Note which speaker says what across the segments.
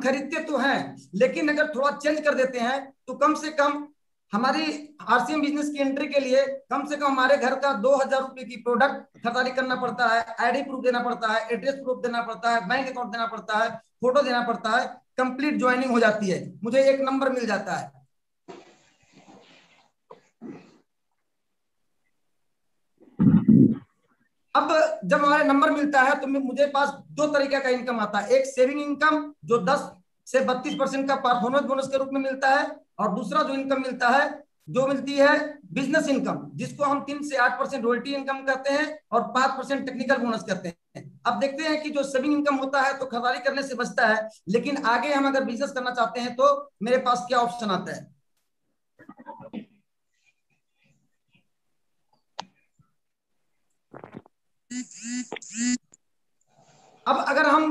Speaker 1: खरीदते तो हैं, लेकिन अगर थोड़ा चेंज कर देते हैं तो कम से कम हमारी आरसीएम बिजनेस की एंट्री के लिए कम से कम हमारे घर का 2,000 रुपए की प्रोडक्ट खरीदारी करना पड़ता है, आईडी प्रूफ देना पड़ता है, एड्रेस प्रूफ देना पड़ता है, बैंक अकाउंट देना पड़ता है, फोटो देना पड़ता है, कंप्लीट ज्वाइनिंग हो जाती है, मुझे एक नंबर मिल जाता है। अब जब हमारे नंबर मिलता है तो मुझे पास दो तरीके का इनकम आता है, एक सेविंग इनकम जो 10 से 32% का परफॉर्मेंस बोनस के रूप में मिलता है, और दूसरा जो इनकम मिलता है जो मिलती है बिजनेस इनकम, जिसको हम 3 से 8% रॉयल्टी इनकम करते हैं और 5% टेक्निकल बोनस करते हैं। अब देखते हैं कि जो सेविंग इनकम होता है तो खरीदारी करने से बचता है, लेकिन आगे हम अगर बिजनेस करना चाहते हैं तो मेरे पास क्या ऑप्शन आता है। अब अगर हम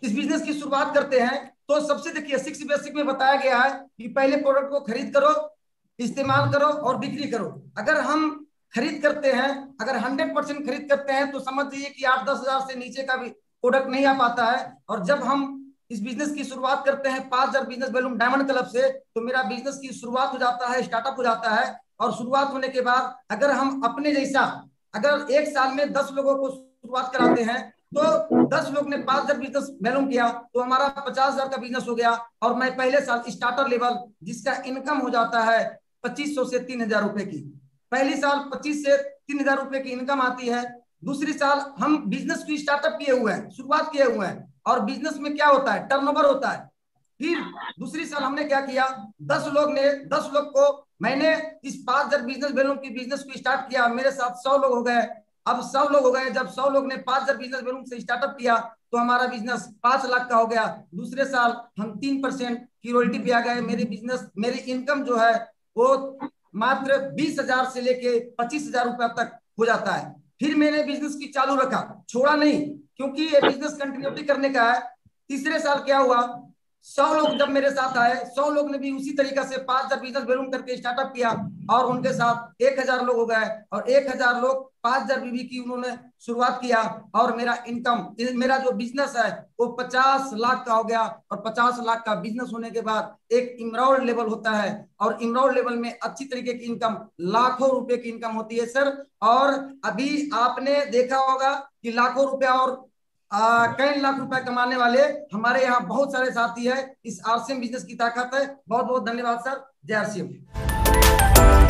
Speaker 1: इस बिजनेस की शुरुआत करते हैं तो सबसे देखिए 6 बेसिक में बताया गया है कि पहले प्रोडक्ट को खरीद करो, इस्तेमाल करो और बिक्री करो। अगर हम खरीद करते हैं, अगर 100% खरीद करते हैं तो समझ लीजिए कि 8-10 हजार से नीचे का भी प्रोडक्ट नहीं आ पाता है। और जब हम इस बिजनेस की शुरुआत करते हैं 5,000 बिजनेस वैल्यूम डायमंड क्लब से, तो मेरा बिजनेस की शुरुआत हो जाता है, स्टार्टअप हो जाता है। और शुरुआत होने के बाद अगर हम अपने जैसा अगर एक साल में 10 लोगों को शुरुआत कराते हैं तो 10 लोग ने 5,000 बिजनेस वैल्यूम किया तो हमारा 50,000 का बिजनेस हो गया। और मैं पहले साल स्टार्टर लेवल जिसका इनकम हो जाता है 2,500 से 3,000 रुपए की, पहली साल 25 से 3,000 रुपए की इनकम आती है। दूसरी साल हम बिजनेस की स्टार्टअप किए हुए हैं, शुरुआत किए हुए हैं, और बिजनेस में क्या होता है, टर्नओवर होता है। फिर दूसरी साल हमने क्या किया, 10 लोग को मैंने इस 5,000 बिजनेस वैल्यूम की बिजनेस को स्टार्ट किया, मेरे साथ 100 लोग हो गए। अब 100 लोग हो गए, जब 100 लोग ने 5,000 बिजनेस वैल्यूम से स्टार्टअप किया तो हमारा बिजनेस 5 लाख का हो गया। दूसरे साल हम 3% की रॉयल्टी पे आ गए। मेरी इनकम जो है वो मात्र 20,000 से लेके 25,000 रुपए तक हो जाता है। फिर मैंने बिजनेस की चालू रखा, छोड़ा नहीं, क्योंकि ये बिजनेस कंटिन्यूटी करने का है। तीसरे साल क्या हुआ, 100 लोग जब मेरे साथ आए, 100 लोग ने भी उसी तरीके से 5,000 बिजनेस वैल्यूम करके स्टार्टअप किया, और उनके साथ 1,000 लोग हो गए, और 1,000 लोग 5,000 बीबी की उन्होंने शुरुआत किया। और मेरा इनकम, मेरा जो बिजनेस है वो 50 लाख का हो गया। और 50 लाख का बिजनेस होने के बाद एक इमराउल्ड लेवल होता है, और इमराउल्ड लेवल में अच्छी तरीके की इनकम, लाखों रुपए की इनकम होती है सर। और अभी आपने देखा होगा कि लाखों रुपया और कई लाख रुपए कमाने वाले हमारे यहाँ बहुत सारे साथी है। इस आरसीएम बिजनेस की ताकत है। बहुत बहुत धन्यवाद सर। जय आरसीएम।